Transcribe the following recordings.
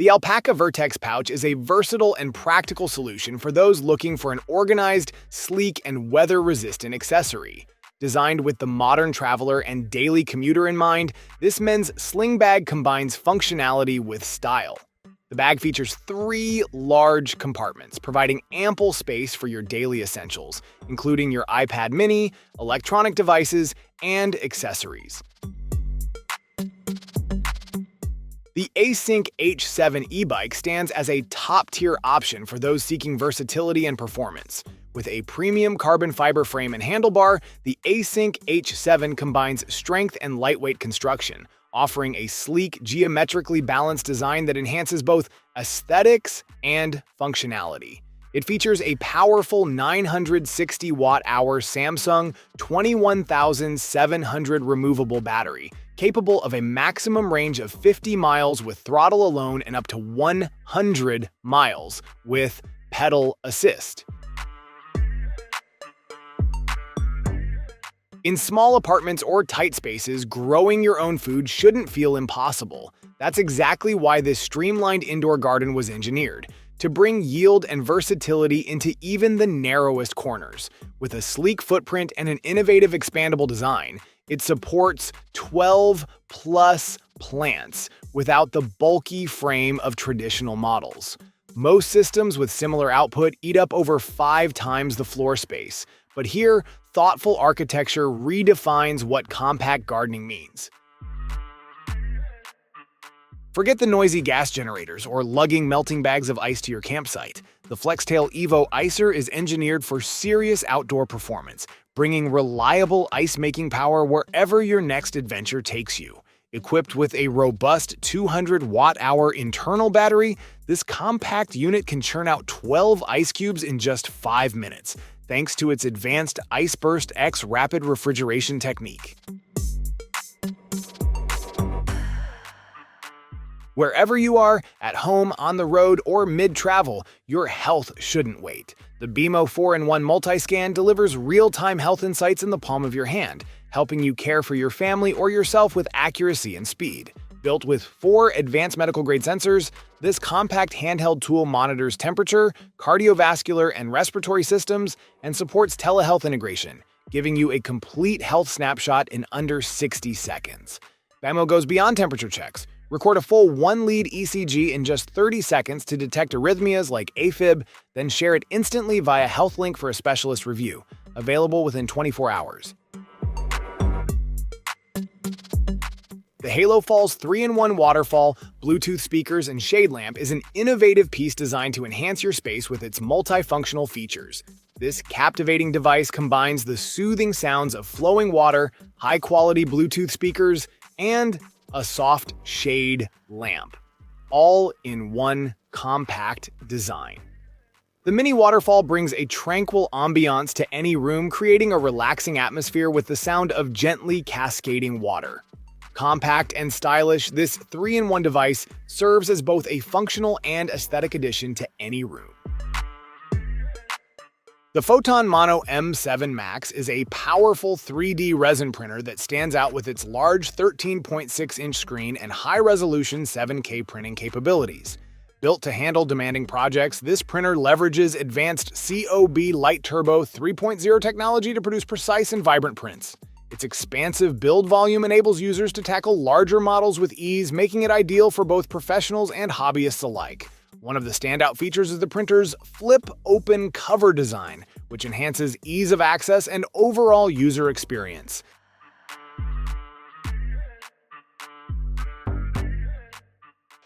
The Alpaca Vertex pouch is a versatile and practical solution for those looking for an organized, sleek, and weather-resistant accessory. Designed with the modern traveler and daily commuter in mind, this men's sling bag combines functionality with style. The bag features 3 large compartments, providing ample space for your daily essentials, including your iPad mini, electronic devices, and accessories. The Async H7 e-bike stands as a top-tier option for those seeking versatility and performance. With a premium carbon fiber frame and handlebar, the Async H7 combines strength and lightweight construction, offering a sleek, geometrically balanced design that enhances both aesthetics and functionality. It features a powerful 960 watt-hour Samsung 21700 removable battery, capable of a maximum range of 50 miles with throttle alone and up to 100 miles with pedal assist. In small apartments or tight spaces, growing your own food shouldn't feel impossible. That's exactly why this streamlined indoor garden was engineered, to bring yield and versatility into even the narrowest corners. With a sleek footprint and an innovative expandable design, it supports 12+ plants without the bulky frame of traditional models. Most systems with similar output eat up over 5 times the floor space, but here, thoughtful architecture redefines what compact gardening means. Forget the noisy gas generators or lugging melting bags of ice to your campsite. The FlexTail Evo Icer is engineered for serious outdoor performance, bringing reliable ice-making power wherever your next adventure takes you. Equipped with a robust 200 watt-hour internal battery, this compact unit can churn out 12 ice cubes in just 5 minutes, thanks to its advanced Ice Burst X rapid refrigeration technique. Wherever you are, at home, on the road, or mid-travel, your health shouldn't wait. The BMO 4-in-1 Multiscan delivers real-time health insights in the palm of your hand, helping you care for your family or yourself with accuracy and speed. Built with 4 advanced medical-grade sensors, this compact handheld tool monitors temperature, cardiovascular, and respiratory systems, and supports telehealth integration, giving you a complete health snapshot in under 60 seconds. BMO goes beyond temperature checks. Record a full 1-lead ECG in just 30 seconds to detect arrhythmias like AFib, then share it instantly via HealthLink for a specialist review. Available within 24 hours. The Halo Falls 3-in-1 waterfall, Bluetooth speakers, and shade lamp is an innovative piece designed to enhance your space with its multifunctional features. This captivating device combines the soothing sounds of flowing water, high-quality Bluetooth speakers, and a soft shade lamp, all in one compact design. The mini waterfall brings a tranquil ambiance to any room, creating a relaxing atmosphere with the sound of gently cascading water. Compact and stylish, this 3-in-1 device serves as both a functional and aesthetic addition to any room. The Photon Mono M7 Max is a powerful 3D resin printer that stands out with its large 13.6-inch screen and high-resolution 7K printing capabilities. Built to handle demanding projects, this printer leverages advanced COB Light Turbo 3.0 technology to produce precise and vibrant prints. Its expansive build volume enables users to tackle larger models with ease, making it ideal for both professionals and hobbyists alike. One of the standout features is the printer's flip-open cover design, which enhances ease of access and overall user experience.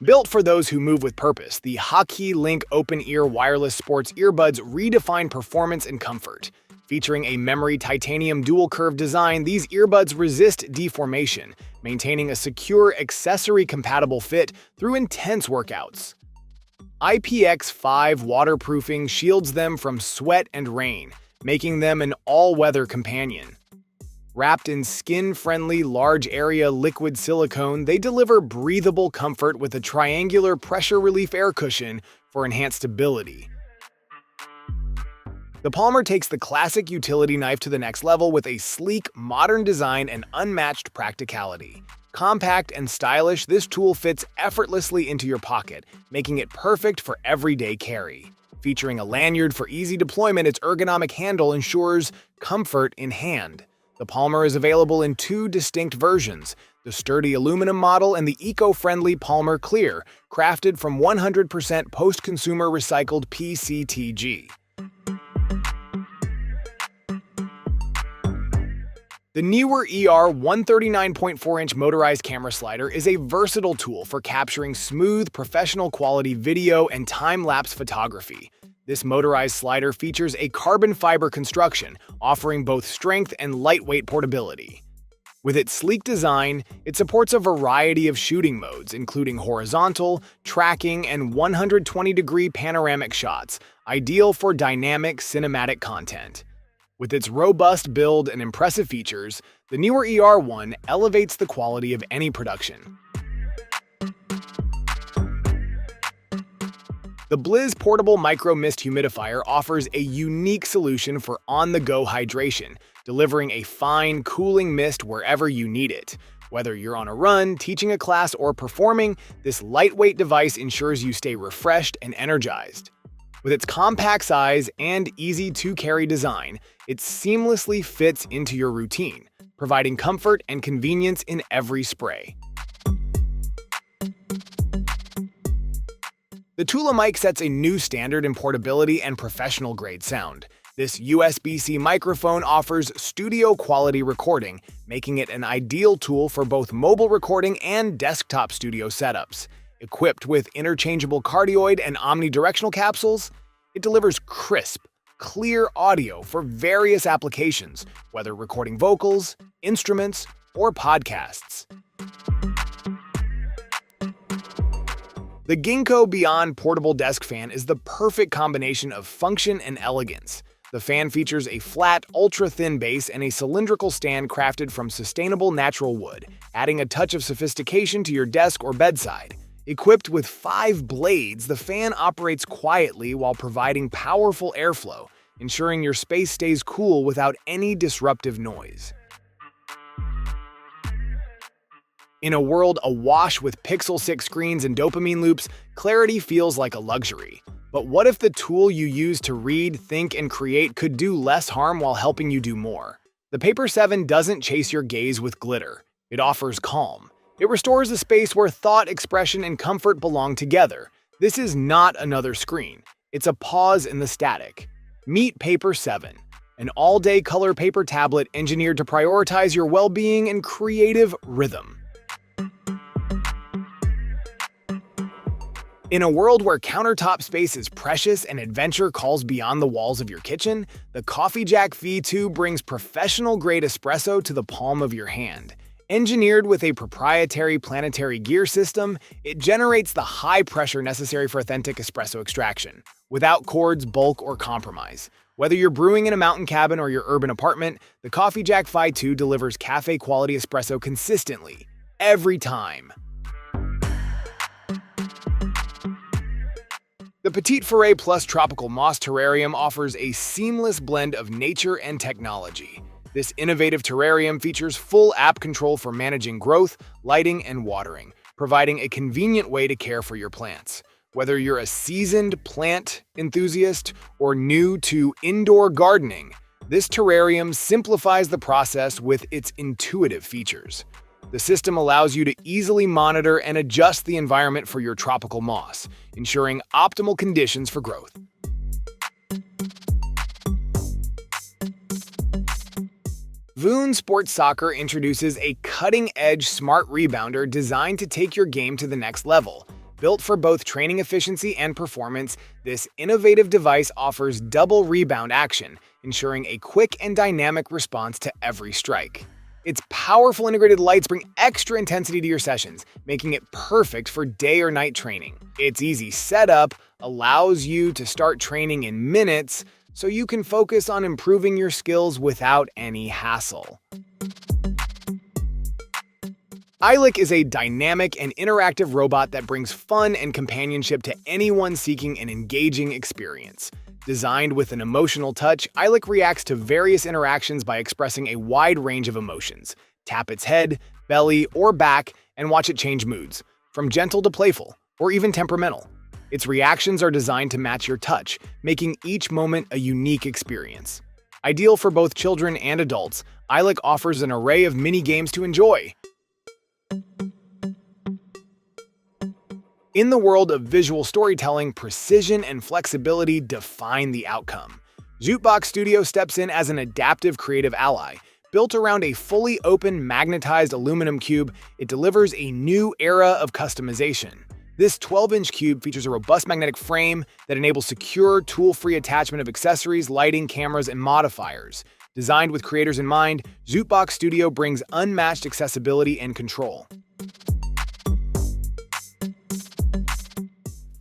Built for those who move with purpose, the Hockey Link open-ear wireless sports earbuds redefine performance and comfort. Featuring a memory titanium dual-curve design, these earbuds resist deformation, maintaining a secure accessory-compatible fit through intense workouts. IPX5 waterproofing shields them from sweat and rain, making them an all-weather companion. Wrapped in skin-friendly large-area liquid silicone, they deliver breathable comfort with a triangular pressure relief air cushion for enhanced stability. The Palmer takes the classic utility knife to the next level with a sleek, modern design and unmatched practicality. Compact and stylish, this tool fits effortlessly into your pocket, making it perfect for everyday carry. Featuring a lanyard for easy deployment, its ergonomic handle ensures comfort in hand. The Palmer is available in two distinct versions, the sturdy aluminum model and the eco-friendly Palmer Clear, crafted from 100% post-consumer recycled PCTG. The Neewer ER 139.4-inch motorized camera slider is a versatile tool for capturing smooth, professional-quality video and time-lapse photography. This motorized slider features a carbon fiber construction, offering both strength and lightweight portability. With its sleek design, it supports a variety of shooting modes, including horizontal, tracking, and 120-degree panoramic shots, ideal for dynamic cinematic content. With its robust build and impressive features, the Neewer ER1 elevates the quality of any production. The Blizz Portable Micro Mist Humidifier offers a unique solution for on-the-go hydration, delivering a fine, cooling mist wherever you need it. Whether you're on a run, teaching a class, or performing, this lightweight device ensures you stay refreshed and energized. With its compact size and easy-to-carry design, it seamlessly fits into your routine, providing comfort and convenience in every spray. The Tula mic sets a new standard in portability and professional-grade sound. This USB-C microphone offers studio-quality recording, making it an ideal tool for both mobile recording and desktop studio setups. Equipped with interchangeable cardioid and omnidirectional capsules, it delivers crisp, clear audio for various applications, whether recording vocals, instruments, or podcasts. The Ginkgo Beyond Portable Desk Fan is the perfect combination of function and elegance. The fan features a flat, ultra-thin base and a cylindrical stand crafted from sustainable natural wood, adding a touch of sophistication to your desk or bedside. Equipped with 5 blades, the fan operates quietly while providing powerful airflow, ensuring your space stays cool without any disruptive noise. In a world awash with Pixel 6 screens and dopamine loops, clarity feels like a luxury. But what if the tool you use to read, think, and create could do less harm while helping you do more? The Paper 7 doesn't chase your gaze with glitter. It offers calm. It restores a space where thought, expression, and comfort belong together. This is not another screen. It's a pause in the static. Meet Paper 7, an all-day color paper tablet engineered to prioritize your well-being and creative rhythm. In a world where countertop space is precious and adventure calls beyond the walls of your kitchen, the Coffee Jack V2 brings professional-grade espresso to the palm of your hand. Engineered with a proprietary planetary gear system, it generates the high pressure necessary for authentic espresso extraction, without cords, bulk, or compromise. Whether you're brewing in a mountain cabin or your urban apartment, the Coffee Jack V2 delivers cafe-quality espresso consistently, every time. The Petite Foray Plus Tropical Moss Terrarium offers a seamless blend of nature and technology. This innovative terrarium features full app control for managing growth, lighting, and watering, providing a convenient way to care for your plants. Whether you're a seasoned plant enthusiast or new to indoor gardening, this terrarium simplifies the process with its intuitive features. The system allows you to easily monitor and adjust the environment for your tropical moss, ensuring optimal conditions for growth. Voon Sports Soccer introduces a cutting-edge smart rebounder designed to take your game to the next level. Built for both training efficiency and performance, this innovative device offers double rebound action, ensuring a quick and dynamic response to every strike. Its powerful integrated lights bring extra intensity to your sessions, making it perfect for day or night training. Its easy setup allows you to start training in minutes, so you can focus on improving your skills without any hassle. iLick is a dynamic and interactive robot that brings fun and companionship to anyone seeking an engaging experience. Designed with an emotional touch, iLick reacts to various interactions by expressing a wide range of emotions. Tap its head, belly, or back and watch it change moods, from gentle to playful, or even temperamental. Its reactions are designed to match your touch, making each moment a unique experience. Ideal for both children and adults, iLick offers an array of mini games to enjoy. In the world of visual storytelling, precision and flexibility define the outcome. amzn.to steps in as an adaptive creative ally. Built around a fully open magnetized aluminum cube, it delivers a new era of customization. This 12-inch cube features a robust magnetic frame that enables secure, tool-free attachment of accessories, lighting, cameras, and modifiers. Designed with creators in mind, amzn.to brings unmatched accessibility and control.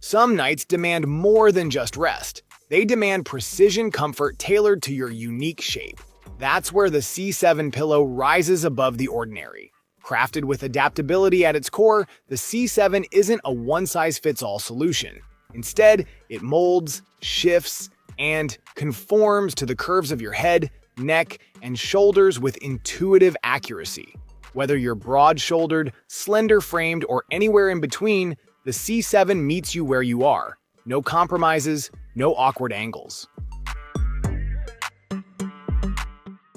Some nights demand more than just rest. They demand precision comfort tailored to your unique shape. That's where the C7 pillow rises above the ordinary. Crafted with adaptability at its core, the C7 isn't a one-size-fits-all solution. Instead, it molds, shifts, and conforms to the curves of your head, neck, and shoulders with intuitive accuracy. Whether you're broad-shouldered, slender-framed, or anywhere in between, the C7 meets you where you are. No compromises, no awkward angles.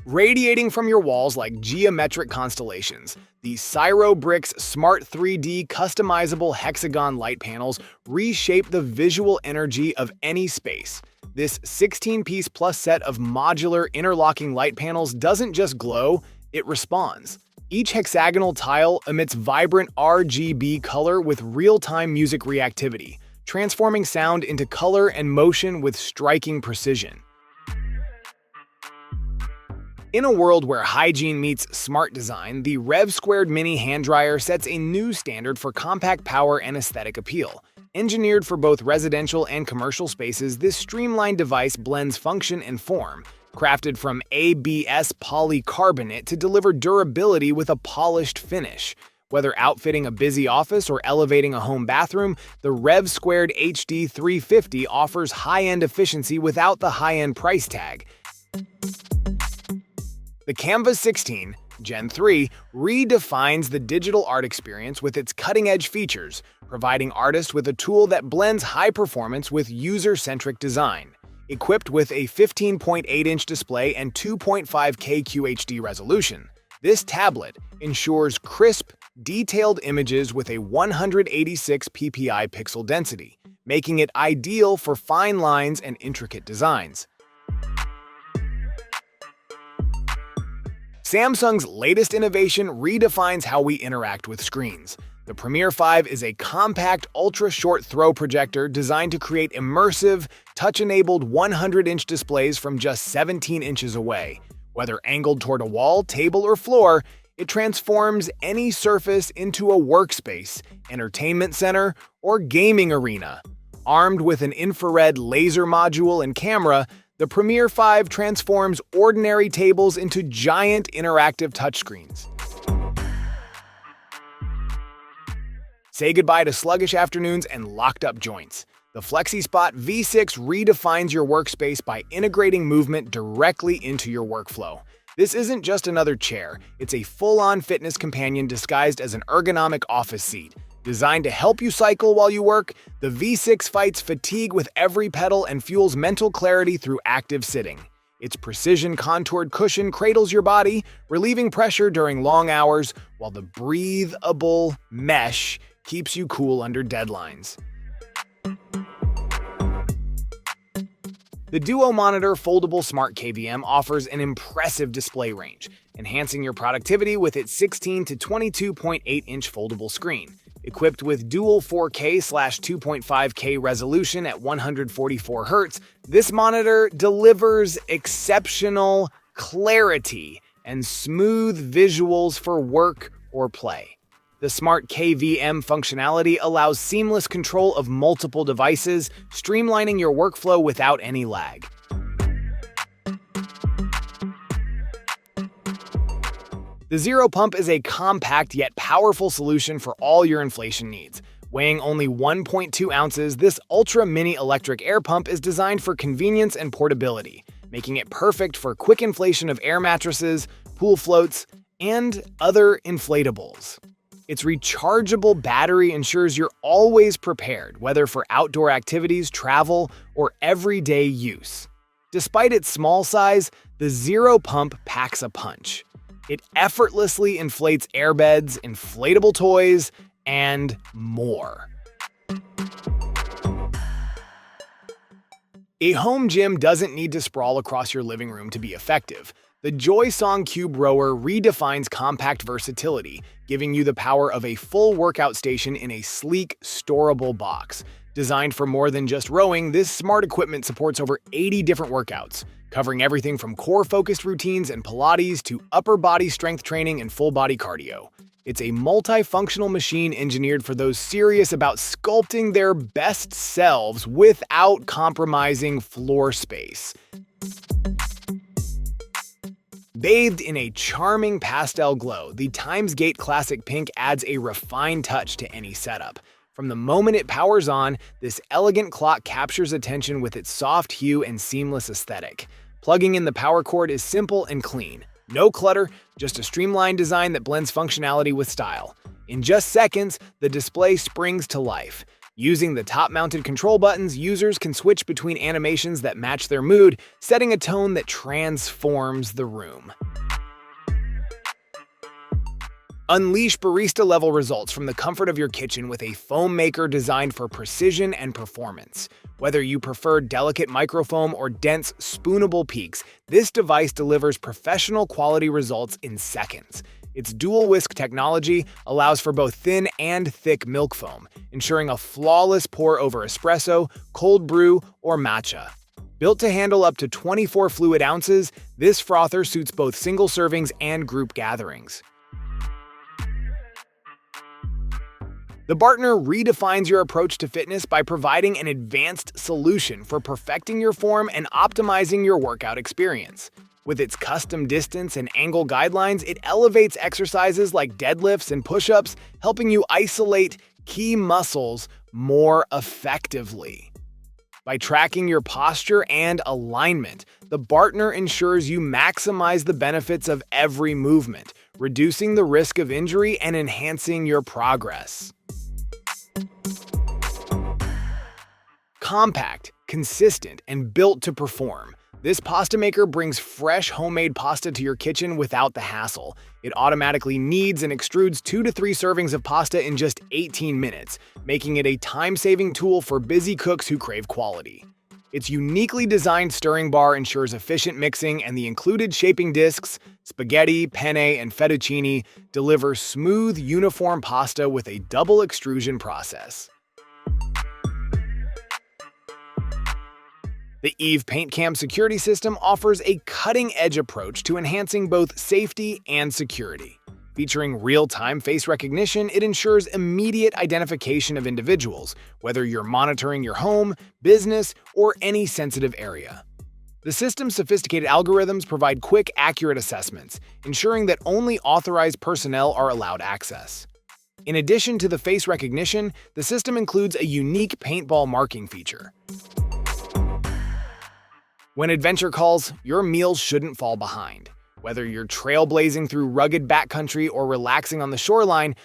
Radiating from your walls like geometric constellations, the CyroBricks Smart 3D customizable hexagon light panels reshape the visual energy of any space. This 16-piece plus set of modular interlocking light panels doesn't just glow, it responds. Each hexagonal tile emits vibrant RGB color with real-time music reactivity, transforming sound into color and motion with striking precision. In a world where hygiene meets smart design, the Rev² Mini hand dryer sets a new standard for compact power and aesthetic appeal. Engineered for both residential and commercial spaces, this streamlined device blends function and form, crafted from ABS polycarbonate to deliver durability with a polished finish. Whether outfitting a busy office or elevating a home bathroom, the Rev² HD 350 offers high-end efficiency without the high-end price tag. The Canvas 16, Gen 3, redefines the digital art experience with its cutting-edge features, providing artists with a tool that blends high performance with user-centric design. Equipped with a 15.8-inch display and 2.5K QHD resolution, this tablet ensures crisp, detailed images with a 186 ppi pixel density, making it ideal for fine lines and intricate designs. Samsung's latest innovation redefines how we interact with screens. The Premier 5 is a compact, ultra-short throw projector designed to create immersive, touch-enabled 100-inch displays from just 17 inches away. Whether angled toward a wall, table, or floor, it transforms any surface into a workspace, entertainment center, or gaming arena. Armed with an infrared laser module and camera, the Premier 5 transforms ordinary tables into giant interactive touchscreens. Say goodbye to sluggish afternoons and locked-up joints. The FlexiSpot V6 redefines your workspace by integrating movement directly into your workflow. This isn't just another chair, it's a full-on fitness companion disguised as an ergonomic office seat. Designed to help you cycle while you work, the V6 fights fatigue with every pedal and fuels mental clarity through active sitting. Its precision-contoured cushion cradles your body, relieving pressure during long hours, while the breathable mesh keeps you cool under deadlines. The Duo Monitor Foldable Smart KVM offers an impressive display range, enhancing your productivity with its 16 to 22.8-inch foldable screen. Equipped with dual 4K/2.5K resolution at 144 Hz, this monitor delivers exceptional clarity and smooth visuals for work or play. The Smart KVM functionality allows seamless control of multiple devices, streamlining your workflow without any lag. The Zero Pump is a compact yet powerful solution for all your inflation needs. Weighing only 1.2 ounces, this ultra-mini electric air pump is designed for convenience and portability, making it perfect for quick inflation of air mattresses, pool floats, and other inflatables. Its rechargeable battery ensures you're always prepared, whether for outdoor activities, travel, or everyday use. Despite its small size, the Zero Pump packs a punch. It effortlessly inflates airbeds, inflatable toys, and more. A home gym doesn't need to sprawl across your living room to be effective. The Joysong Cube Rower redefines compact versatility, giving you the power of a full workout station in a sleek, storable box. Designed for more than just rowing, this smart equipment supports over 80 different workouts, covering everything from core-focused routines and Pilates to upper body strength training and full-body cardio. It's a multifunctional machine engineered for those serious about sculpting their best selves without compromising floor space. Bathed in a charming pastel glow, the Timesgate Classic Pink adds a refined touch to any setup. From the moment it powers on, this elegant clock captures attention with its soft hue and seamless aesthetic. Plugging in the power cord is simple and clean. No clutter, just a streamlined design that blends functionality with style. In just seconds, the display springs to life. Using the top-mounted control buttons, users can switch between animations that match their mood, setting a tone that transforms the room. Unleash barista-level results from the comfort of your kitchen with a foam maker designed for precision and performance. Whether you prefer delicate microfoam or dense, spoonable peaks, this device delivers professional quality results in seconds. Its dual whisk technology allows for both thin and thick milk foam, ensuring a flawless pour over espresso, cold brew, or matcha. Built to handle up to 24 fluid ounces, this frother suits both single servings and group gatherings. The Bartner redefines your approach to fitness by providing an advanced solution for perfecting your form and optimizing your workout experience. With its custom distance and angle guidelines, it elevates exercises like deadlifts and push-ups, helping you isolate key muscles more effectively. By tracking your posture and alignment, the Bartner ensures you maximize the benefits of every movement, reducing the risk of injury and enhancing your progress. Compact, consistent, and built to perform, this pasta maker brings fresh homemade pasta to your kitchen without the hassle. It automatically kneads and extrudes 2 to 3 servings of pasta in just 18 minutes, making it a time-saving tool for busy cooks who crave quality. Its uniquely designed stirring bar ensures efficient mixing, and the included shaping discs, spaghetti, penne, and fettuccine deliver smooth, uniform pasta with a double extrusion process. The Eve Paint Cam security system offers a cutting-edge approach to enhancing both safety and security. Featuring real-time face recognition, it ensures immediate identification of individuals, whether you're monitoring your home, business, or any sensitive area. The system's sophisticated algorithms provide quick, accurate assessments, ensuring that only authorized personnel are allowed access. In addition to the face recognition, the system includes a unique paintball marking feature. When adventure calls, your meals shouldn't fall behind. Whether you're trailblazing through rugged backcountry or relaxing on the shoreline,